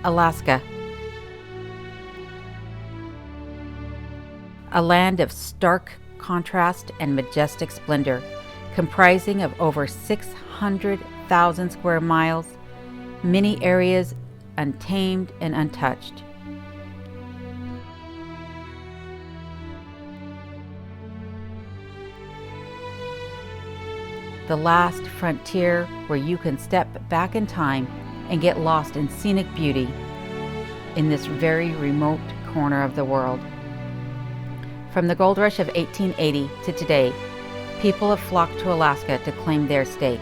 Alaska. A land of stark contrast and majestic splendor, comprising of over 600,000 square miles, many areas untamed and untouched. The last frontier where you can step back in time and get lost in scenic beauty in this very remote corner of the world. From the gold rush of 1880 to today, people have flocked to Alaska to claim their stake.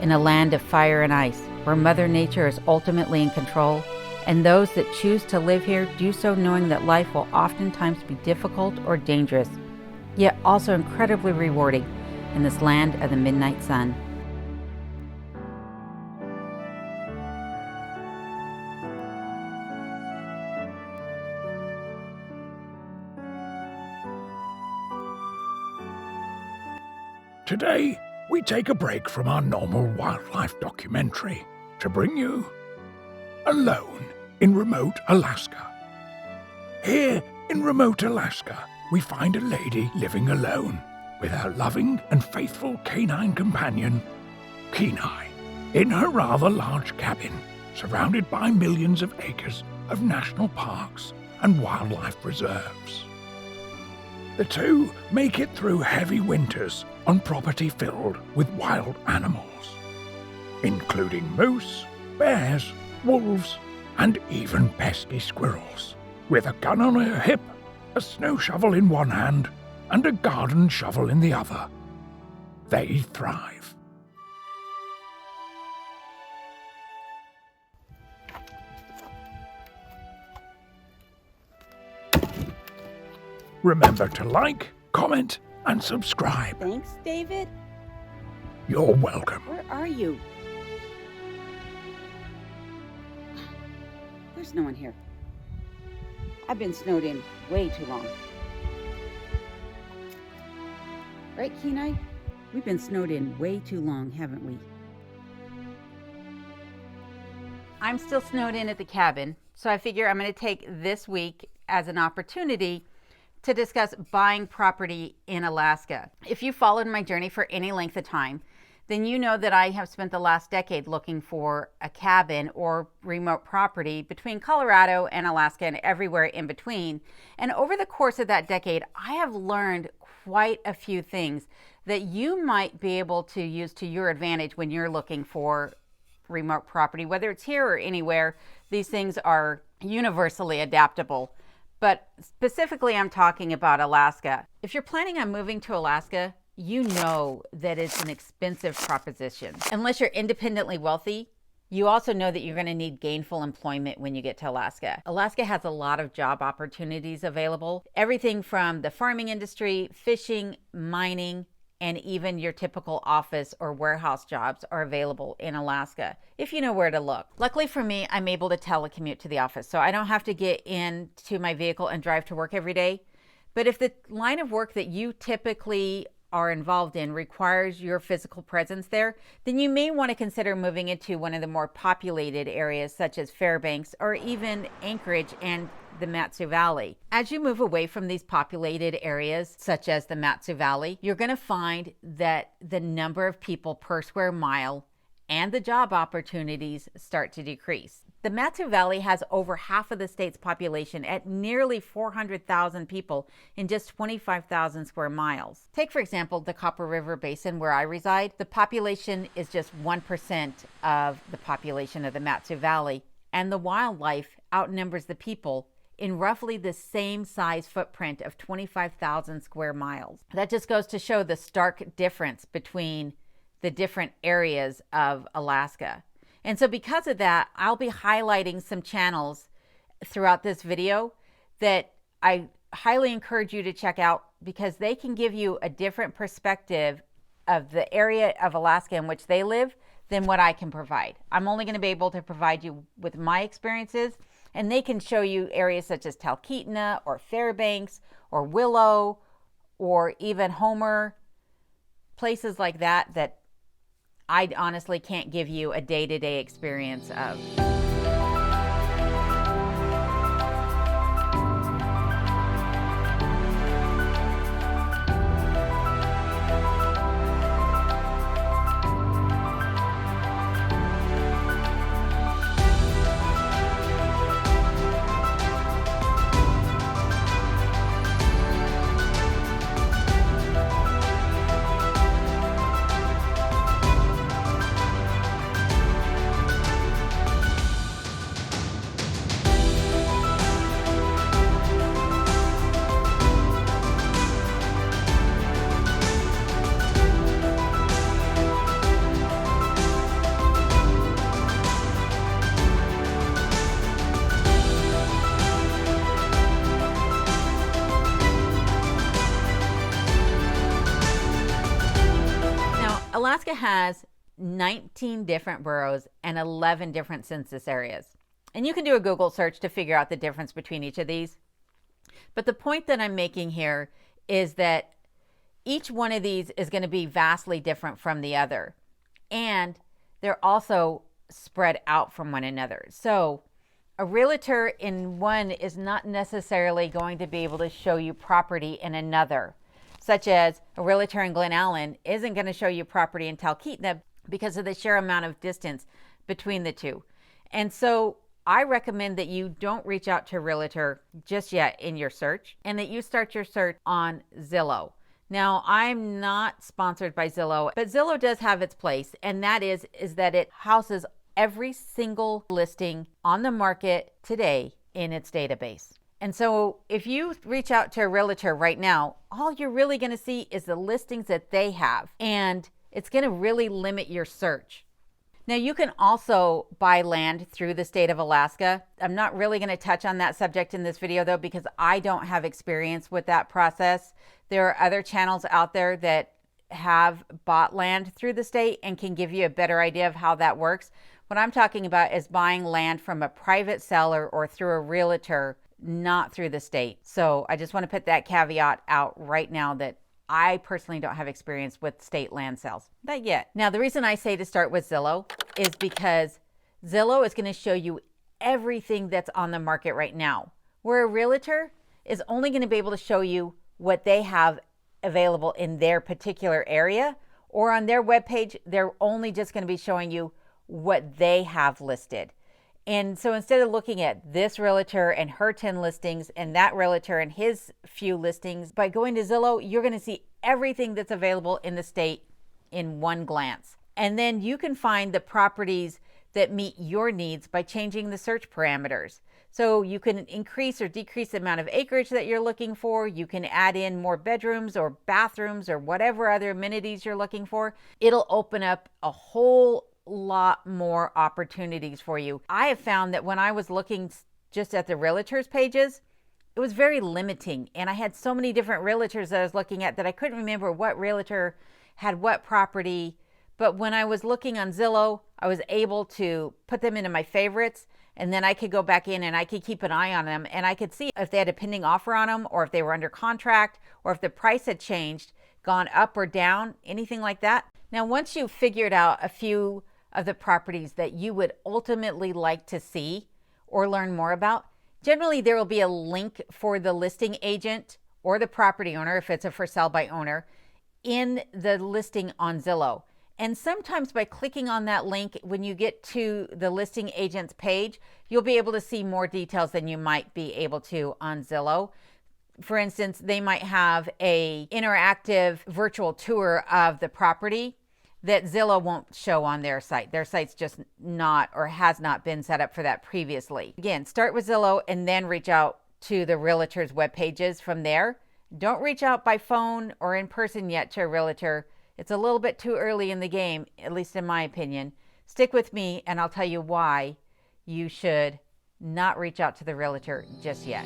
In a land of fire and ice, where Mother Nature is ultimately in control, and those that choose to live here do so knowing that life will oftentimes be difficult or dangerous, yet also incredibly rewarding in this land of the midnight sun. Today, we take a break from our normal wildlife documentary to bring you Alone in Remote Alaska. Here in remote Alaska, we find a lady living alone with her loving and faithful canine companion, Kenai, in her rather large cabin, surrounded by millions of acres of national parks and wildlife reserves. The two make it through heavy winters on property filled with wild animals, including moose, bears, wolves, and even pesky squirrels. With a gun on her hip, a snow shovel in one hand, and a garden shovel in the other, they thrive. Remember to like, comment, and subscribe. Thanks, David. You're welcome. Where are you? There's no one here. I've been snowed in way too long. Right, Kenai? We've been snowed in way too long, haven't we? I'm still snowed in at the cabin, so I figure I'm going to take this week as an opportunity to discuss buying property in Alaska. If you followed my journey for any length of time, then you know that I have spent the last decade looking for a cabin or remote property between Colorado and Alaska and everywhere in between. And over the course of that decade, I have learned quite a few things that you might be able to use to your advantage when you're looking for remote property, whether it's here or anywhere. These things are universally adaptable. But specifically, I'm talking about Alaska. If you're planning on moving to Alaska, you know that it's an expensive proposition. Unless you're independently wealthy, you also know that you're going to need gainful employment when you get to Alaska. Alaska has a lot of job opportunities available. Everything from the farming industry, fishing, mining, and even your typical office or warehouse jobs are available in Alaska, if you know where to look. Luckily for me, I'm able to telecommute to the office, so I don't have to get into my vehicle and drive to work every day. But if the line of work that you typically are involved in requires your physical presence there, then you may want to consider moving into one of the more populated areas such as Fairbanks or even Anchorage and the Matsu Valley. As you move away from these populated areas such as the Matsu Valley, you're going to find that the number of people per square mile and the job opportunities start to decrease. The Matsu Valley has over half of the state's population at nearly 400,000 people in just 25,000 square miles. Take, for example, the Copper River Basin where I reside. The population is just 1% of the population of the Matsu Valley, and the wildlife outnumbers the people in roughly the same size footprint of 25,000 square miles. That just goes to show the stark difference between the different areas of Alaska. And so because of that, I'll be highlighting some channels throughout this video that I highly encourage you to check out because they can give you a different perspective of the area of Alaska in which they live than what I can provide. I'm only going to be able to provide you with my experiences, and they can show you areas such as Talkeetna or Fairbanks or Willow or even Homer, places like that that I honestly can't give you a day-to-day experience of. Alaska has 19 different boroughs and 11 different census areas. And you can do a Google search to figure out the difference between each of these. But the point that I'm making here is that each one of these is going to be vastly different from the other. And they're also spread out from one another. So a realtor in one is not necessarily going to be able to show you property in another, such as a realtor in Glen Allen isn't going to show you property in Talkeetna because of the sheer amount of distance between the two. And so I recommend that you don't reach out to a realtor just yet in your search, and that you start your search on Zillow. Now, I'm not sponsored by Zillow, but Zillow does have its place, and that is that it houses every single listing on the market today in its database. And so if you reach out to a realtor right now, all you're really going to see is the listings that they have, and it's going to really limit your search. Now, you can also buy land through the state of Alaska. I'm not really going to touch on that subject in this video, though, because I don't have experience with that process. There are other channels out there that have bought land through the state and can give you a better idea of how that works. What I'm talking about is buying land from a private seller or through a realtor, not through the state. So I just want to put that caveat out right now that I personally don't have experience with state land sales. Not yet. Now, the reason I say to start with Zillow is because Zillow is going to show you everything that's on the market right now, where a realtor is only going to be able to show you what they have available in their particular area, or on their webpage, they're only just going to be showing you what they have listed. And so instead of looking at this realtor and her 10 listings and that realtor and his few listings, by going to Zillow, you're going to see everything that's available in the state in one glance. And then you can find the properties that meet your needs by changing the search parameters. So you can increase or decrease the amount of acreage that you're looking for. You can add in more bedrooms or bathrooms or whatever other amenities you're looking for. It'll open up a whole lot more opportunities for you. I have found that when I was looking just at the realtors pages, it was very limiting, and I had so many different realtors that I was looking at that I couldn't remember what realtor had what property. But when I was looking on Zillow, I was able to put them into my favorites, and then I could go back in and I could keep an eye on them, and I could see if they had a pending offer on them, or if they were under contract, or if the price had changed, gone up or down, anything like that. Now, once you've figured out a few of the properties that you would ultimately like to see or learn more about, generally there will be a link for the listing agent or the property owner, if it's a for sale by owner, in the listing on Zillow. And sometimes by clicking on that link, when you get to the listing agent's page, you'll be able to see more details than you might be able to on Zillow. For instance, they might have an interactive virtual tour of the property that Zillow won't show on their site. Their site's just not, or has not been set up for that previously. Again, start with Zillow and then reach out to the realtor's web pages from there. Don't reach out by phone or in person yet to a realtor. It's a little bit too early in the game, at least in my opinion. Stick with me and I'll tell you why you should not reach out to the realtor just yet.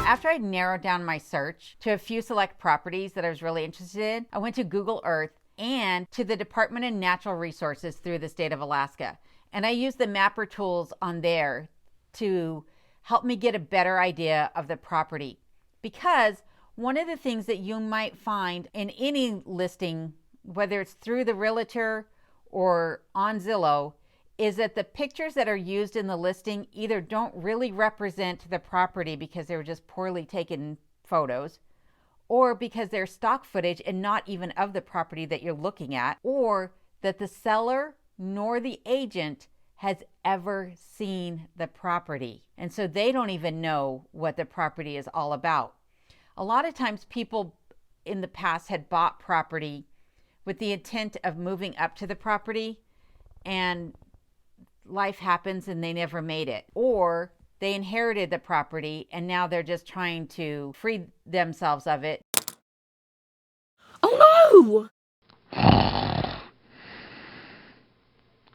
After I narrowed down my search to a few select properties that I was really interested in, I went to Google Earth and to the Department of Natural Resources through the state of Alaska. And I used the mapper tools on there to help me get a better idea of the property. Because one of the things that you might find in any listing, whether it's through the realtor or on Zillow, is that the pictures that are used in the listing either don't really represent the property because they were just poorly taken photos, or because they're stock footage and not even of the property that you're looking at, or that the seller nor the agent has ever seen the property. And so they don't even know what the property is all about. A lot of times people in the past had bought property with the intent of moving up to the property, and life happens and they never made it. Or they inherited the property and now they're just trying to free themselves of it. Oh no!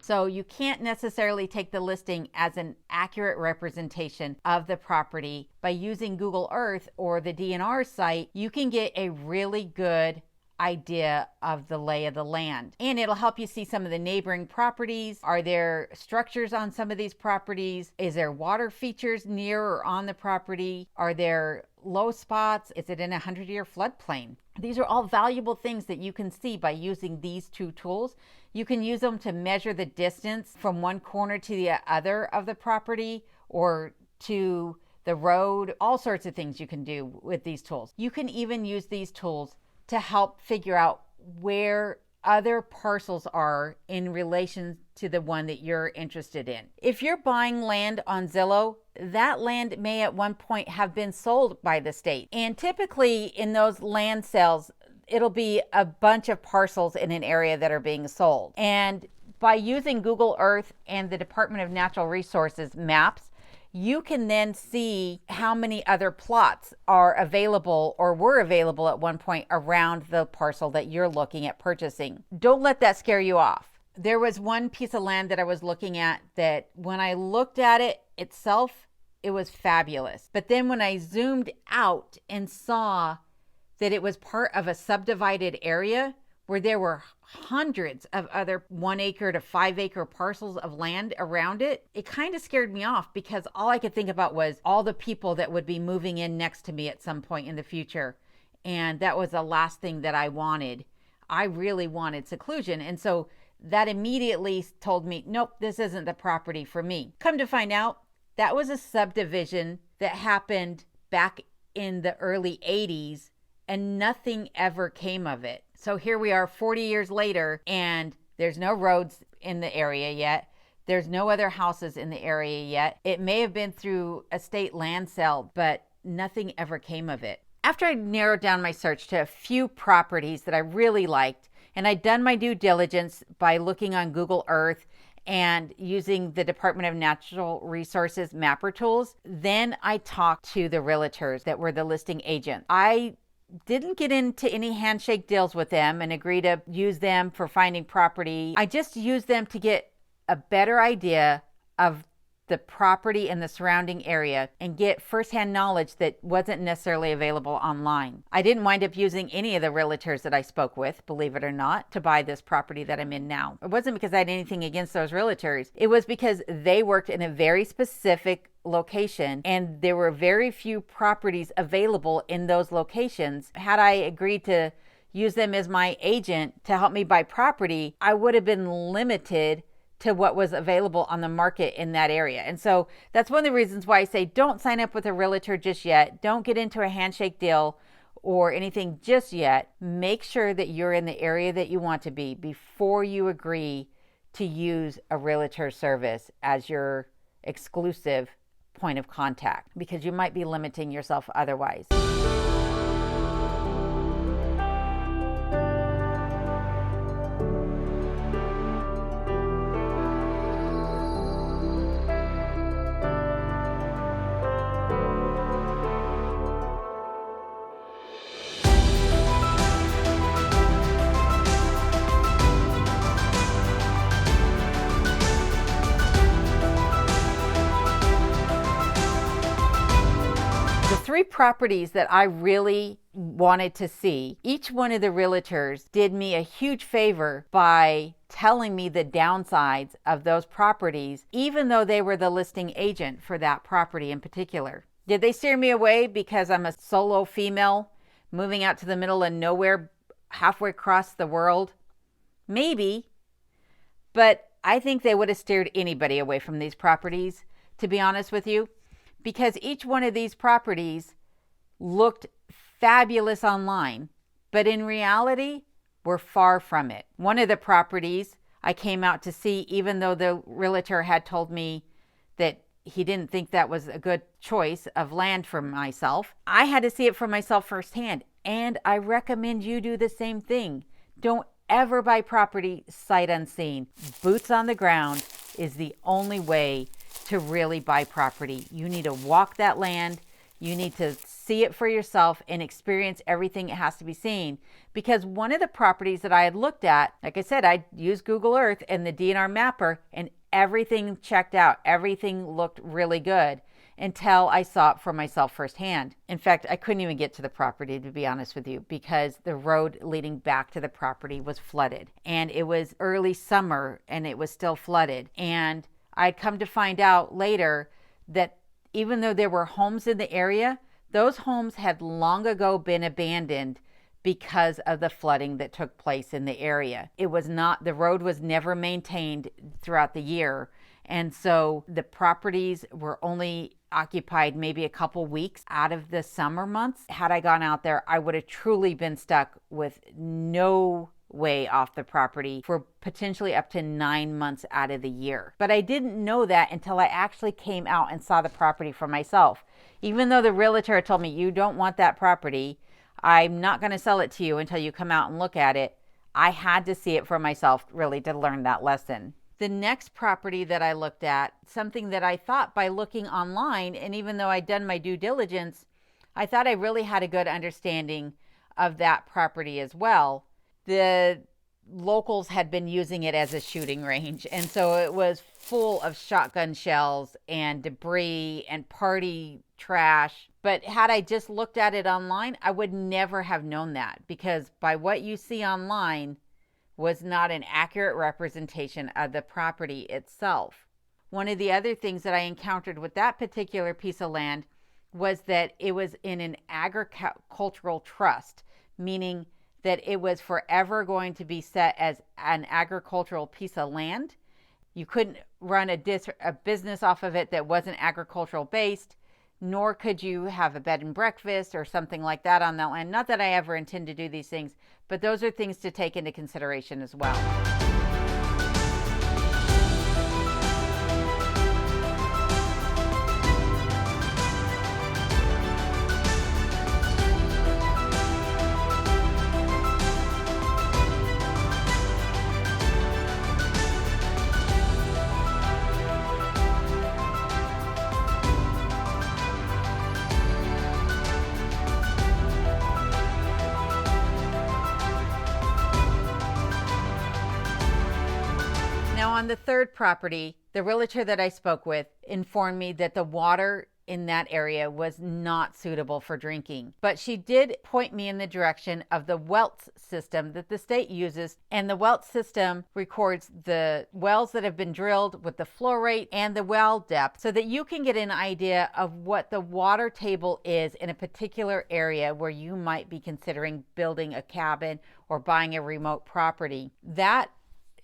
So you can't necessarily take the listing as an accurate representation of the property. By using Google Earth or the DNR site, you can get a really good idea of the lay of the land, and it'll help you see some of the neighboring properties. Are there structures on some of these properties? Is there water features near or on the property? Are there low spots? Is it in a 100-year floodplain? These are all valuable things that you can see by using these two tools. You can use them to measure the distance from one corner to the other of the property or to the road. All sorts of things you can do with these tools. You can even use these tools to help figure out where other parcels are in relation to the one that you're interested in. If you're buying land on Zillow, that land may at one point have been sold by the state. And typically in those land sales, it'll be a bunch of parcels in an area that are being sold. And by using Google Earth and the Department of Natural Resources maps, you can then see how many other plots are available or were available at one point around the parcel that you're looking at purchasing. Don't let that scare you off. There was one piece of land that I was looking at that when I looked at it itself, it was fabulous. But then when I zoomed out and saw that it was part of a subdivided area where there were hundreds of other 1 acre to 5 acre parcels of land around it, it kind of scared me off because all I could think about was all the people that would be moving in next to me at some point in the future. And that was the last thing that I wanted. I really wanted seclusion. And so that immediately told me, nope, this isn't the property for me. Come to find out, that was a subdivision that happened back in the early 80s and nothing ever came of it. So here we are 40 years later, and there's no roads in the area yet. There's no other houses in the area yet. It may have been through a state land sale, but nothing ever came of it. After I narrowed down my search to a few properties that I really liked, and I'd done my due diligence by looking on Google Earth and using the Department of Natural Resources mapper tools, then I talked to the realtors that were the listing agents. I didn't get into any handshake deals with them and agree to use them for finding property. I just used them to get a better idea of the property and the surrounding area and get firsthand knowledge that wasn't necessarily available online. I didn't wind up using any of the realtors that I spoke with, believe it or not, to buy this property that I'm in now. It wasn't because I had anything against those realtors. It was because they worked in a very specific location and there were very few properties available in those locations. Had I agreed to use them as my agent to help me buy property, I would have been limited to what was available on the market in that area. And so that's one of the reasons why I say don't sign up with a realtor just yet. Don't get into a handshake deal or anything just yet. Make sure that you're in the area that you want to be before you agree to use a realtor service as your exclusive point of contact, because you might be limiting yourself otherwise. Three properties that I really wanted to see, each one of the realtors did me a huge favor by telling me the downsides of those properties, even though they were the listing agent for that property in particular. Did they steer me away because I'm a solo female moving out to the middle of nowhere halfway across the world? Maybe, but I think they would have steered anybody away from these properties, to be honest with you. Because each one of these properties looked fabulous online, but in reality, were far from it. One of the properties I came out to see, even though the realtor had told me that he didn't think that was a good choice of land for myself. I had to see it for myself firsthand, and I recommend you do the same thing. Don't ever buy property sight unseen. Boots on the ground is the only way to really buy property. You need to walk that land. You need to see it for yourself and experience everything it has to be seen. Because one of the properties that I had looked at, like I said, I used Google Earth and the DNR mapper, and everything checked out. Everything looked really good until I saw it for myself firsthand. In fact, I couldn't even get to the property, to be honest with you, because the road leading back to the property was flooded. And it was early summer and it was still flooded. And I'd come to find out later that even though there were homes in the area, those homes had long ago been abandoned because of the flooding that took place in the area. It was not, the road was never maintained throughout the year. And so the properties were only occupied maybe a couple weeks out of the summer months. Had I gone out there, I would have truly been stuck with no way off the property for potentially up to 9 months out of the year. But I didn't know that until I actually came out and saw the property for myself. Even though the realtor told me, you don't want that property, I'm not going to sell it to you until you come out and look at it, I had to see it for myself really to learn that lesson. The next property that I looked at, something that I thought by looking online, and even though I'd done my due diligence, I thought I really had a good understanding of that property as well. The locals had been using it as a shooting range, and so it was full of shotgun shells and debris and party trash. But had I just looked at it online, I would never have known that, because by what you see online was not an accurate representation of the property itself. One of the other things that I encountered with that particular piece of land was that it was in an agricultural trust, meaning that it was forever going to be set as an agricultural piece of land. You couldn't run a business off of it that wasn't agricultural based, nor could you have a bed and breakfast or something like that on that land. Not that I ever intend to do these things, but those are things to take into consideration as well. On the third property, the realtor that I spoke with informed me that the water in that area was not suitable for drinking. But she did point me in the direction of the Welts system that the state uses. And the Welts system records the wells that have been drilled with the flow rate and the well depth, so that you can get an idea of what the water table is in a particular area where you might be considering building a cabin or buying a remote property. That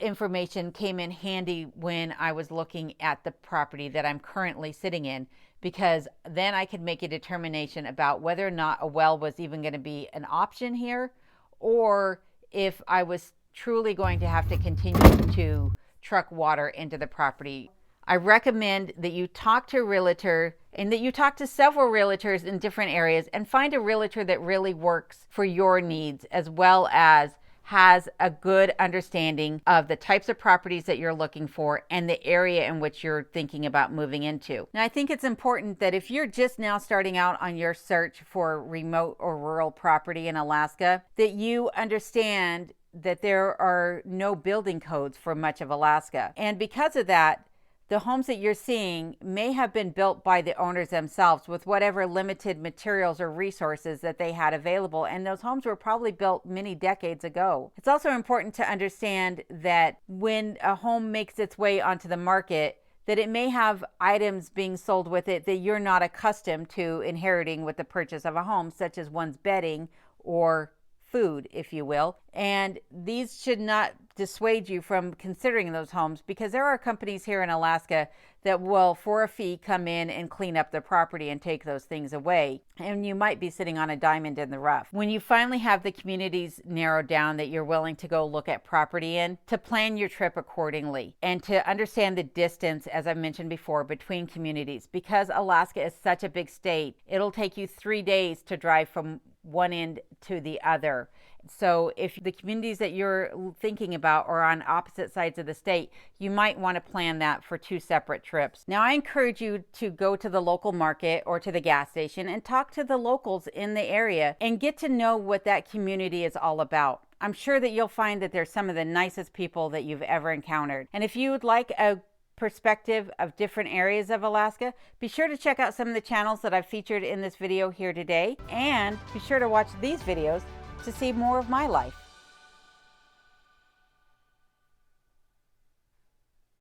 information came in handy when I was looking at the property that I'm currently sitting in, because then I could make a determination about whether or not a well was even going to be an option here, or if I was truly going to have to continue to truck water into the property. I recommend that you talk to a realtor, and that you talk to several realtors in different areas, and find a realtor that really works for your needs, as well as has a good understanding of the types of properties that you're looking for and the area in which you're thinking about moving into. Now, I think it's important that if you're just now starting out on your search for remote or rural property in Alaska, that you understand that there are no building codes for much of Alaska. And because of that, the homes that you're seeing may have been built by the owners themselves with whatever limited materials or resources that they had available. And those homes were probably built many decades ago. It's also important to understand that when a home makes its way onto the market, that it may have items being sold with it that you're not accustomed to inheriting with the purchase of a home, such as one's bedding or food, if you will. And these should not dissuade you from considering those homes, because there are companies here in Alaska that will, for a fee, come in and clean up the property and take those things away. And you might be sitting on a diamond in the rough. When you finally have the communities narrowed down that you're willing to go look at property in, to plan your trip accordingly and to understand the distance, as I mentioned before, between communities. Because Alaska is such a big state, it'll take you 3 days to drive from one end to the other. So if the communities that you're thinking about are on opposite sides of the state, you might want to plan that for 2 separate trips. Now, I encourage you to go to the local market or to the gas station and talk to the locals in the area and get to know what that community is all about. I'm sure that you'll find that they're some of the nicest people that you've ever encountered. And if you would like a perspective of different areas of Alaska, be sure to check out some of the channels that I've featured in this video here today, and be sure to watch these videos to see more of my life.